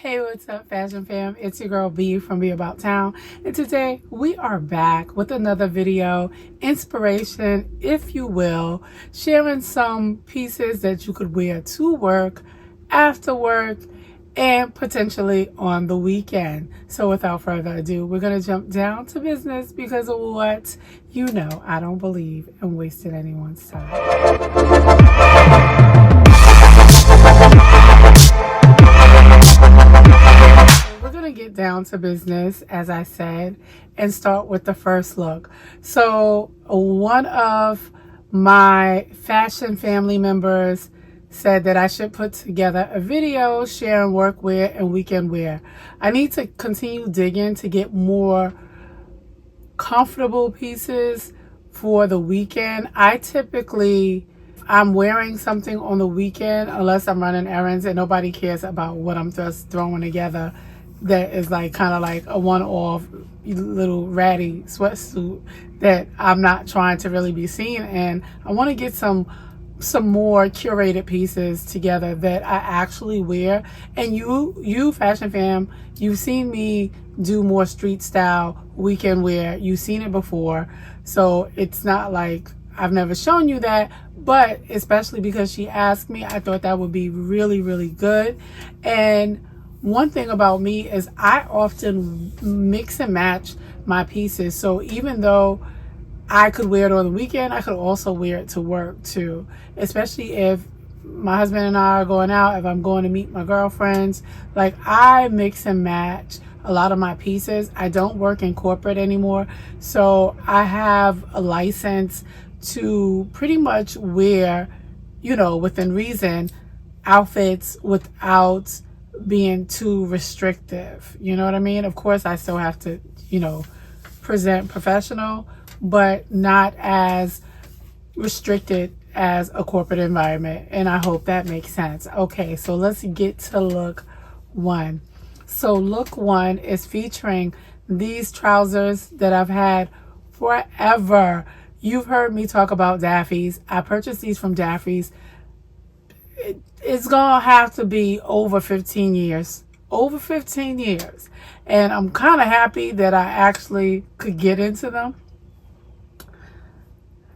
Hey, what's up, fashion fam? It's your girl B from Be About Town, and today we are back with another video, inspiration, if you will, sharing some pieces that you could wear to work, after work, and potentially on the weekend. So without further ado, we're going to jump down to business because of what? You know, I don't believe in wasting anyone's time. We're going to get down to business, as I said, and start with the first look. So one of my fashion family members said that I should put together a video sharing workwear and weekend wear. I need to continue digging to get more comfortable pieces for the weekend. I'm wearing something on the weekend unless I'm running errands and nobody cares about what I'm just throwing together that is like kind of like a one-off little ratty sweatsuit that I'm not trying to really be seen in. I want to get some more curated pieces together that I actually wear. And you fashion fam, you've seen me do more street style weekend wear. You've seen it before, so it's not like I've never shown you that, but especially because she asked me, I thought that would be really, really good. And one thing about me is I often mix and match my pieces. So even though I could wear it on the weekend, I could also wear it to work too. Especially if my husband and I are going out, if I'm going to meet my girlfriends. Like, I mix and match a lot of my pieces. I don't work in corporate anymore, so I have a license to pretty much wear, you know, within reason, outfits without being too restrictive. You know what I mean? Of course, I still have to, you know, present professional, but not as restricted as a corporate environment. And I hope that makes sense. Okay, so let's get to look one. So look one is featuring these trousers that I've had forever. You've heard me talk about Daffy's. I purchased these from Daffy's. It's gonna have to be over 15 years. Over 15 years. And I'm kind of happy that I actually could get into them.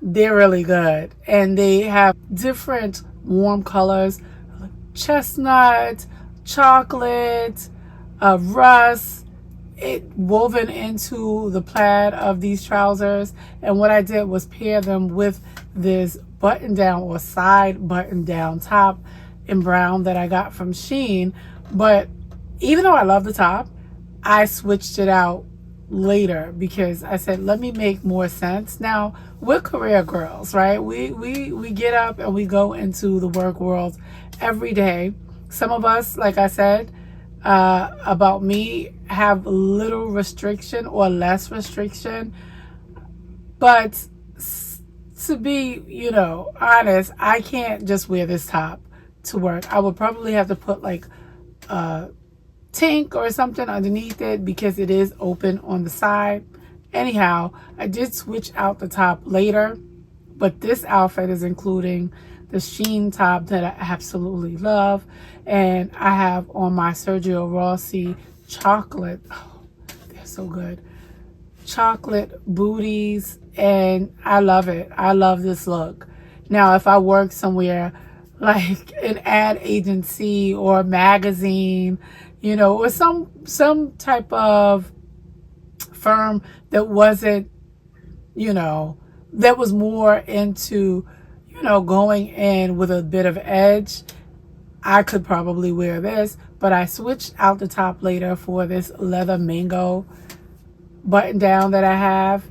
They're really good. And they have different warm colors. Chestnut, chocolate, rust. It woven into the plaid of these trousers. And what I did was pair them with this button down or side button down top in brown that I got from Shein. But even though I love the top, I switched it out later because I said, let me make more sense. Now, we're career girls, right? We get up and we go into the work world every day. Some of us, like I said, about me, have little restriction or less restriction. But to be, you know, honest, I can't just wear this top to work. I would probably have to put like a tank or something underneath it because it is open on the side. Anyhow, I did switch out the top later, but this outfit is including the Shein top that I absolutely love. And I have on my Sergio Rossi chocolate. Oh, they're so good. Chocolate booties, and I love it. I love this look. Now, if I work somewhere like an ad agency or a magazine, you know, or some type of firm that wasn't, you know, that was more into, you know, going in with a bit of edge, I could probably wear this. But I switched out the top later for this leather mango button down that I have,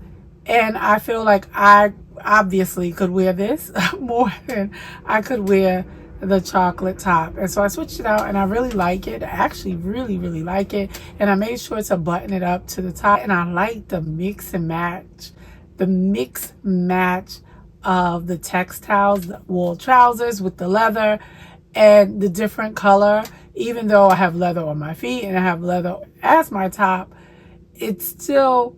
and I feel like I obviously could wear this more than I could wear the chocolate top. And so I switched it out, and I really like it. I actually really like it. And I made sure to button it up to the top, and I like the mix match of the textiles, the wool trousers with the leather and the different color. Even though I have leather on my feet and I have leather as my top, it still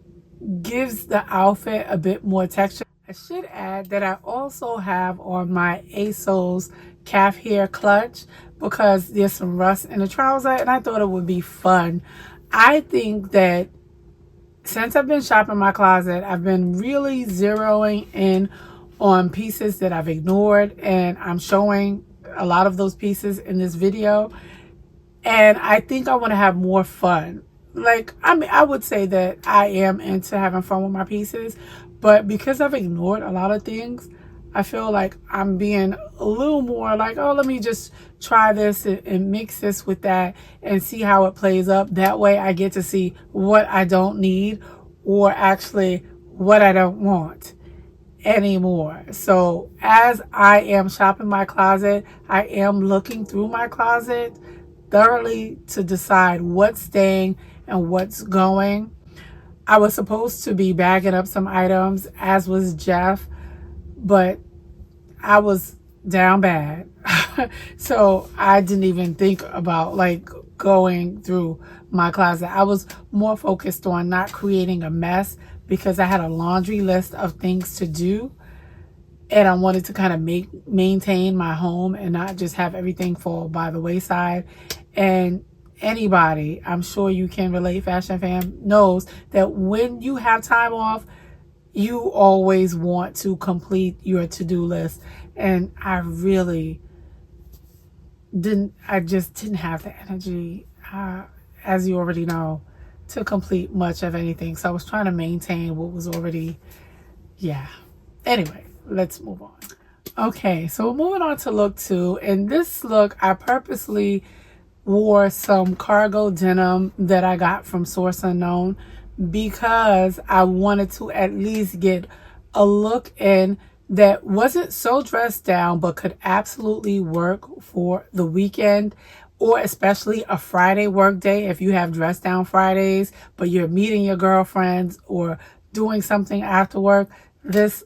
gives the outfit a bit more texture. I should add that I also have on my ASOS calf hair clutch because there's some rust in the trouser, and I thought it would be fun. I think that since I've been shopping my closet, I've been really zeroing in on pieces that I've ignored, and I'm showing a lot of those pieces in this video. And I think I want to have more fun. Like, I mean, I would say that I am into having fun with my pieces, but because I've ignored a lot of things, I feel like I'm being a little more like, oh, let me just try this and mix this with that and see how it plays up. That way I get to see what I don't need, or actually what I don't want anymore. So as I am shopping my closet, I am looking through my closet thoroughly to decide what's staying and what's going. I was supposed to be bagging up some items, as was Jeff, but I was down bad. So I didn't even think about like going through my closet. I was more focused on not creating a mess because I had a laundry list of things to do, and I wanted to kind of maintain my home and not just have everything fall by the wayside. And anybody, I'm sure you can relate, Fashion Fam, knows that when you have time off, you always want to complete your to-do list. And I just didn't have the energy, as you already know, to complete much of anything. So I was trying to maintain what was already, yeah. Anyway, let's move on. Okay, so we're moving on to look 2. In this look, I purposely wore some cargo denim that I got from Source Unknown because I wanted to at least get a look in that wasn't so dressed down but could absolutely work for the weekend, or especially a Friday work day. If you have dress down Fridays but you're meeting your girlfriends or doing something after work, this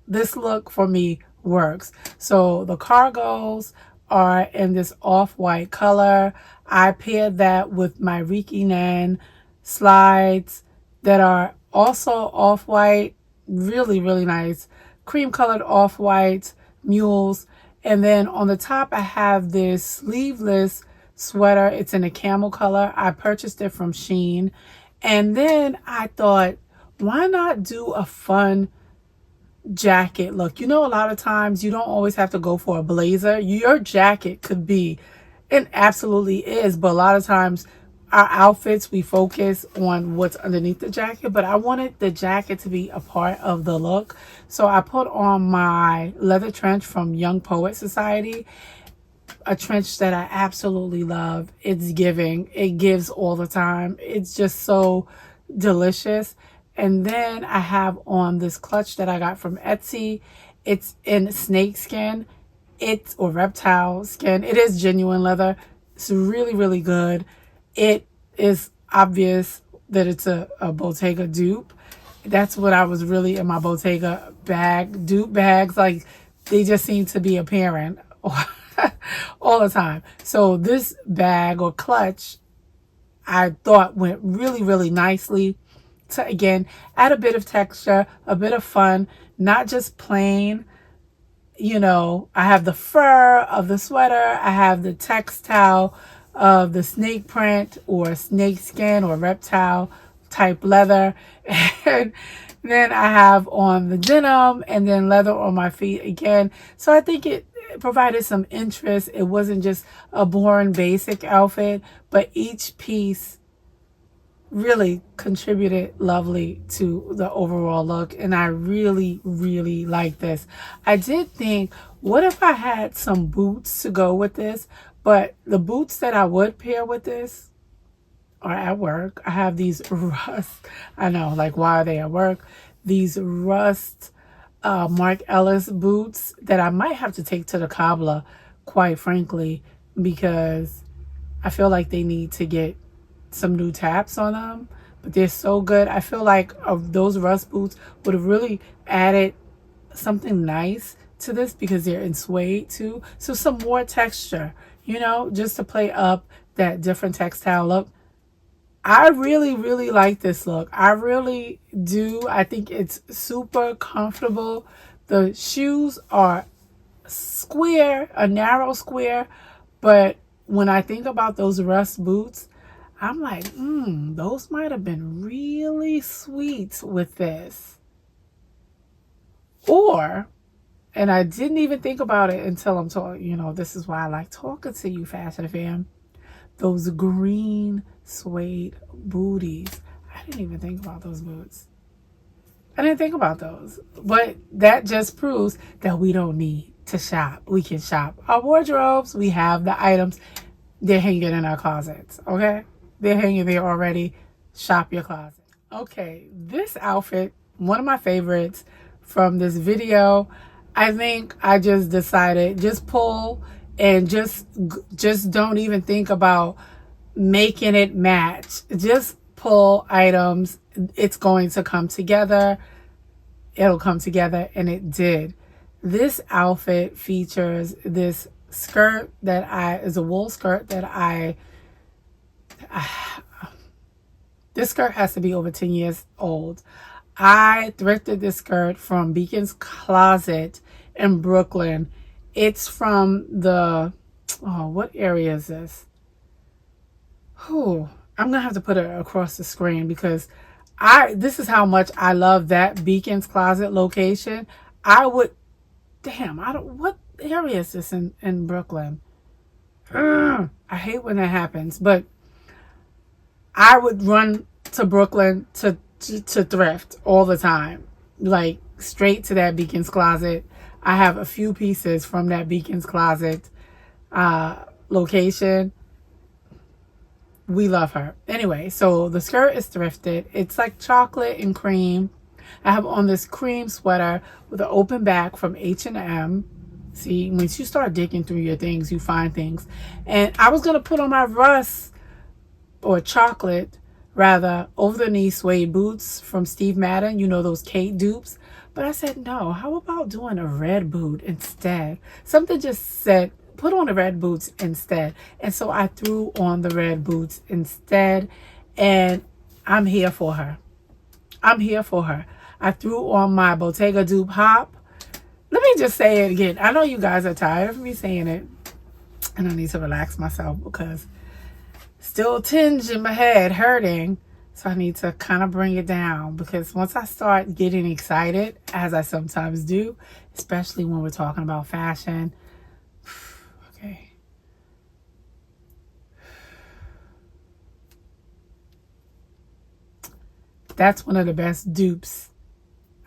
look for me works. So the cargos are in this off-white color. I paired that with my Reike Nen slides that are also off-white, really, really nice. Cream colored off-white mules. And then on the top, I have this sleeveless sweater. It's in a camel color. I purchased it from Shein. And then I thought, why not do a fun jacket look? You know, a lot of times you don't always have to go for a blazer. Your jacket could be, and absolutely is, but a lot of times our outfits, we focus on what's underneath the jacket, but I wanted the jacket to be a part of the look. So I put on my leather trench from Young Poet Society, a trench that I absolutely love. It's giving. It gives all the time. It's just so delicious. And then I have on this clutch that I got from Etsy. It's in snake skin. Or reptile skin. It is genuine leather. It's really, really good. It is obvious that it's a Bottega dupe. That's what I was really in my Bottega bag. Dupe bags, like, they just seem to be appearing all the time. So this bag or clutch, I thought went really, really nicely to, again, add a bit of texture, a bit of fun, not just plain. You know, I have the fur of the sweater, I have the textile of the snake print or snake skin or reptile type leather, and then I have on the denim and then leather on my feet again. So I think it provided some interest. It wasn't just a boring basic outfit, but each piece really contributed lovely to the overall look, and I really, really like this. I did think, what if I had some boots to go with this? But the boots that I would pair with this are at work. I have these rust, I know, like, why are they at work? These rust Mark Ellis boots that I might have to take to the cobbler, quite frankly, because I feel like they need to get some new taps on them, but they're so good. I feel like those rust boots would have really added something nice to this because they're in suede too. So some more texture, you know, just to play up that different textile look. I really, really like this look. I really do. I think it's super comfortable. The shoes are square, a narrow square. But when I think about those rust boots, I'm like, those might have been really sweet with this. Or, and I didn't even think about it until I'm talking, you know, this is why I like talking to you, fashion fam. Those green suede booties. I didn't even think about those boots. I didn't think about those. But that just proves that we don't need to shop. We can shop our wardrobes. We have the items. They're hanging in our closets, okay? They're hanging there already. Shop your closet. Okay, this outfit, one of my favorites from this video. I think I just decided, just pull and just don't even think about making it match. Just pull items. It's going to come together. It'll come together, and it did. This outfit features this skirt that is a wool skirt that this skirt has to be over 10 years old. I thrifted this skirt from Beacon's Closet in Brooklyn. It's from the, what area is this? I'm gonna have to put it across the screen because this is how much I love that Beacon's Closet location. What area is this in Brooklyn? I hate when that happens, but I would run to Brooklyn to thrift all the time, like straight to that Beacon's Closet. I have a few pieces from that Beacon's Closet location. We love her. Anyway, so the skirt is thrifted. It's like chocolate and cream. I have on this cream sweater with an open back from H&M. See, once you start digging through your things, you find things. And I was going to put on my rust, or chocolate, rather, over the knee suede boots from Steve Madden. You know, those Kate dupes. But I said, no, how about doing a red boot instead? Something just said, put on the red boots instead. And so I threw on the red boots instead. And I'm here for her. I'm here for her. I threw on my Bottega dupe hop. Let me just say it again. I know you guys are tired of me saying it. And I need to relax myself because still a tinge in my head hurting. So I need to kind of bring it down because once I start getting excited, as I sometimes do, especially when we're talking about fashion, okay. That's one of the best dupes.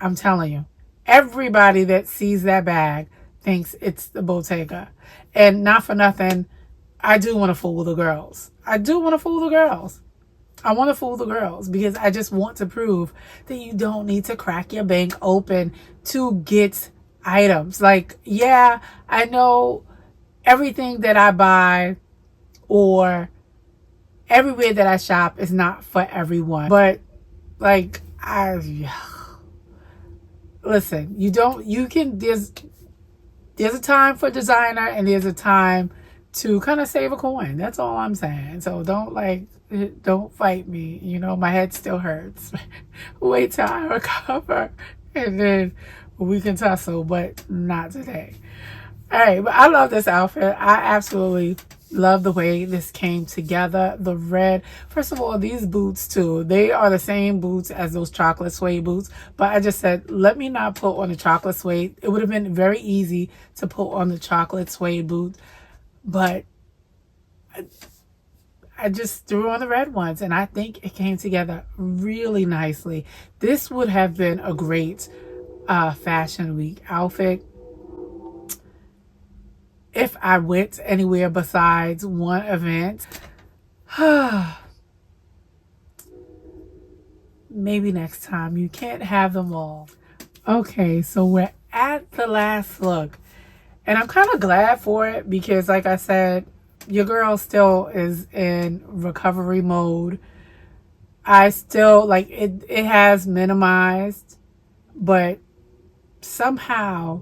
I'm telling you. Everybody that sees that bag thinks it's the Bottega. And not for nothing, I do want to fool the girls. I do want to fool the girls. I want to fool the girls because I just want to prove that you don't need to crack your bank open to get items. Like, yeah, I know everything that I buy or everywhere that I shop is not for everyone. But, like, listen, there's a time for designer and there's a time to kind of save a coin. That's all I'm saying. So don't fight me. You know, my head still hurts. Wait till I recover and then we can tussle, but not today. All right, but I love this outfit. I absolutely love the way this came together. The red, first of all, these boots too, they are the same boots as those chocolate suede boots, but I just said, let me not put on the chocolate suede. It would have been very easy to put on the chocolate suede boot, but I just threw on the red ones and I think it came together really nicely. This would have been a great fashion week outfit if I went anywhere besides one event. Maybe next time. You can't have them all. Okay, so we're at the last look. And I'm kind of glad for it because, like I said, your girl still is in recovery mode. I still, like, it has minimized, but somehow,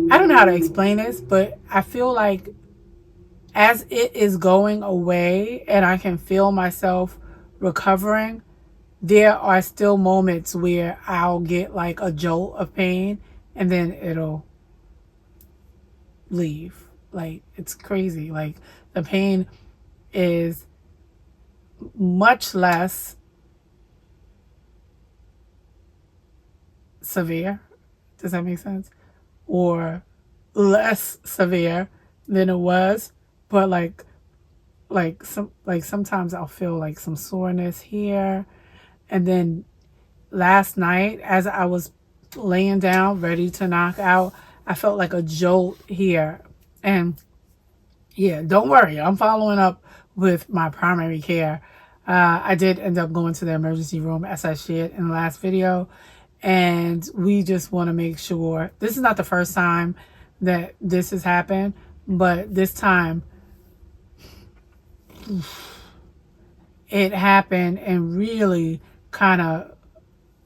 I don't know how to explain this, but I feel like as it is going away and I can feel myself recovering, there are still moments where I'll get like a jolt of pain and then it'll leave. Like, it's crazy. Like, the pain is much less severe. Does that make sense? Or less severe than it was, but sometimes I'll feel like some soreness here. And then last night, as I was laying down ready to knock out, I felt like a jolt here. And yeah, don't worry, I'm following up with my primary care. I did end up going to the emergency room, as I shared in the last video, and we just want to make sure. This is not the first time that this has happened, but this time it happened and really kind of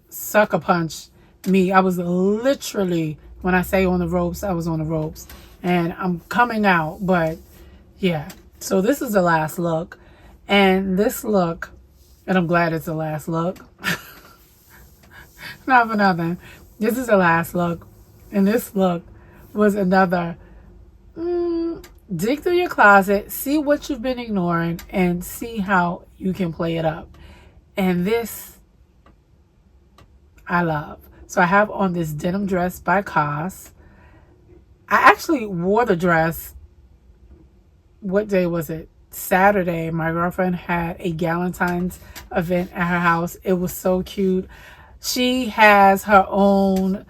sucker punched me. I was literally, when I say on the ropes, I was on the ropes, and I'm coming out. But yeah, so this is the last look, and this look, and I'm glad it's the last look. Not for nothing. This is the last look, and this look was another dig through your closet, see what you've been ignoring, and see how you can play it up. And this I love. So I have on this denim dress by Cos. I actually wore the dress, what day was it? Saturday. My girlfriend had a Galentine's event at her house. It was so cute. She has her own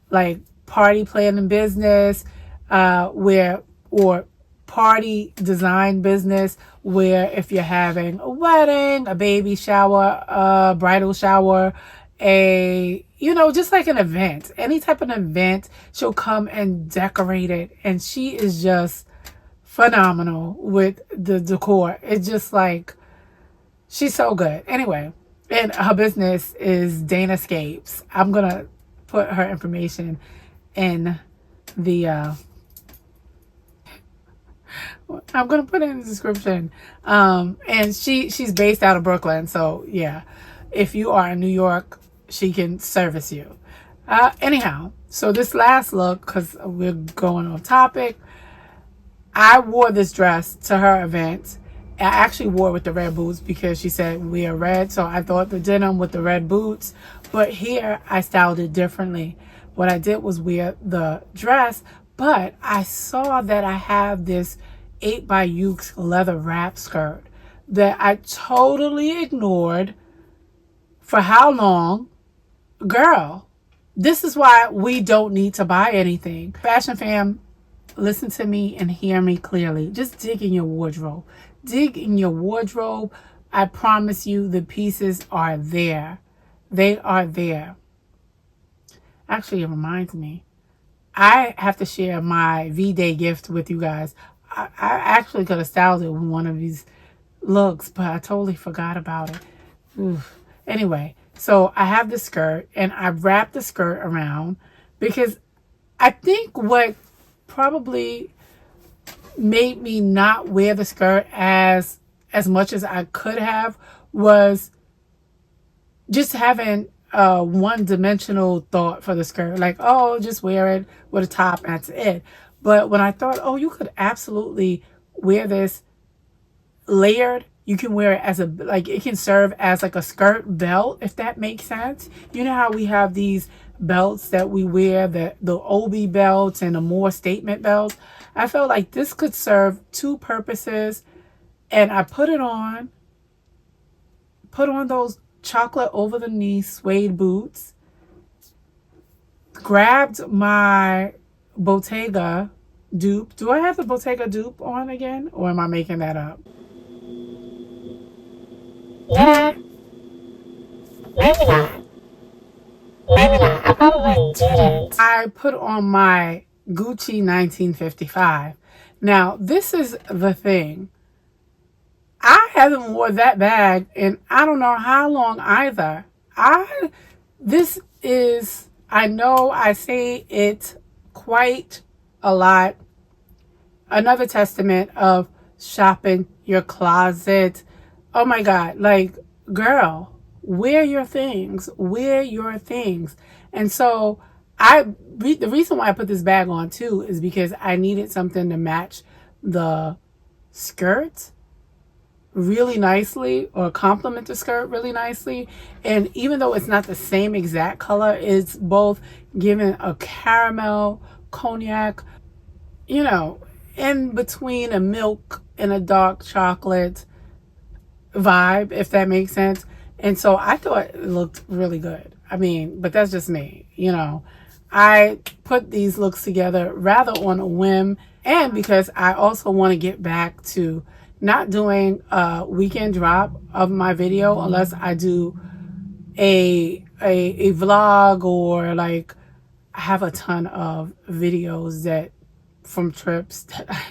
like party planning business, or party design business, where if you're having a wedding, a baby shower, a bridal shower, just like an event, any type of event, she'll come and decorate it. And she is just phenomenal with the decor. It's just like, she's so good. Anyway, and her business is Danascapes. I'm going to put her information in the, I'm going to put it in the description. And she's based out of Brooklyn. So yeah, if you are in New York, she can service you. Anyhow, so this last look, because we're going on topic, I wore this dress to her event. I actually wore it with the red boots because she said wear red. So I thought the denim with the red boots. But here I styled it differently. What I did was wear the dress, but I saw that I have this 8 by Yoox leather wrap skirt that I totally ignored. For how long? Girl, this is why we don't need to buy anything. Fashion fam, listen to me and hear me clearly. Just dig in your wardrobe. Dig in your wardrobe. I promise you the pieces are there. They are there. Actually, it reminds me, I have to share my V-Day gift with you guys. I actually could have styled it with one of these looks, but I totally forgot about it. Oof. Anyway, so I have the skirt, and I wrapped the skirt around because I think what probably made me not wear the skirt as much as I could have was just having a one-dimensional thought for the skirt. Like, oh, just wear it with a top, and that's it. But when I thought, oh, you could absolutely wear this layered. You can wear it as it can serve as like a skirt belt, if that makes sense. You know how we have these belts that we wear, the obi belts and the more statement belts. I felt like this could serve two purposes. And I put on those chocolate over the knee suede boots, grabbed my Bottega dupe. Do I have the Bottega dupe on again, or am I making that up? Yeah. Maybe not. Maybe not. I probably didn't. I put on my Gucci 1955. Now, this is the thing. I haven't worn that bag in I don't know how long either. I know I say it quite a lot. Another testament of shopping your closet. Oh my God, like, girl, wear your things. Wear your things. And so the reason why I put this bag on too is because I needed something to match the skirt really nicely, or complement the skirt really nicely. And even though it's not the same exact color, it's both giving a caramel, cognac, you know, in between a milk and a dark chocolate vibe, if that makes sense. And so I thought it looked really good. I mean, but that's just me, you know. I put these looks together rather on a whim, and because I also want to get back to not doing a weekend drop of my video unless I do a vlog, or like I have a ton of videos that from trips that I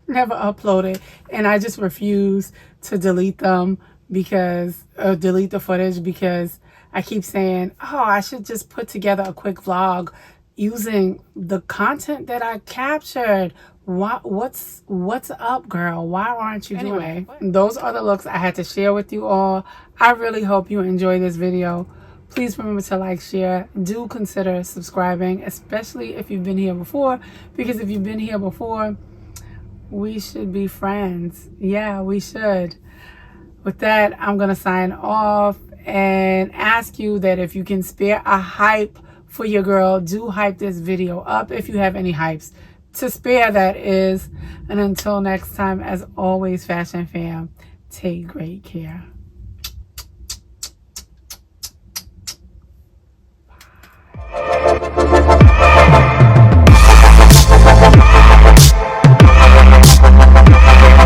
never uploaded, and I just refuse to delete them because delete the footage, because I keep saying, oh, I should just put together a quick vlog using the content that I captured. What's up, girl? Why aren't you doing it? Those are the looks I had to share with you all. I really hope you enjoy this video. Please remember to like, share. Do consider subscribing, especially if you've been here before, because if you've been here before, we should be friends. Yeah, we should. With that, I'm going to sign off and ask you that if you can spare a hype for your girl, do hype this video up if you have any hypes to spare, that is. And until next time, as always, Fashion Fam, take great care.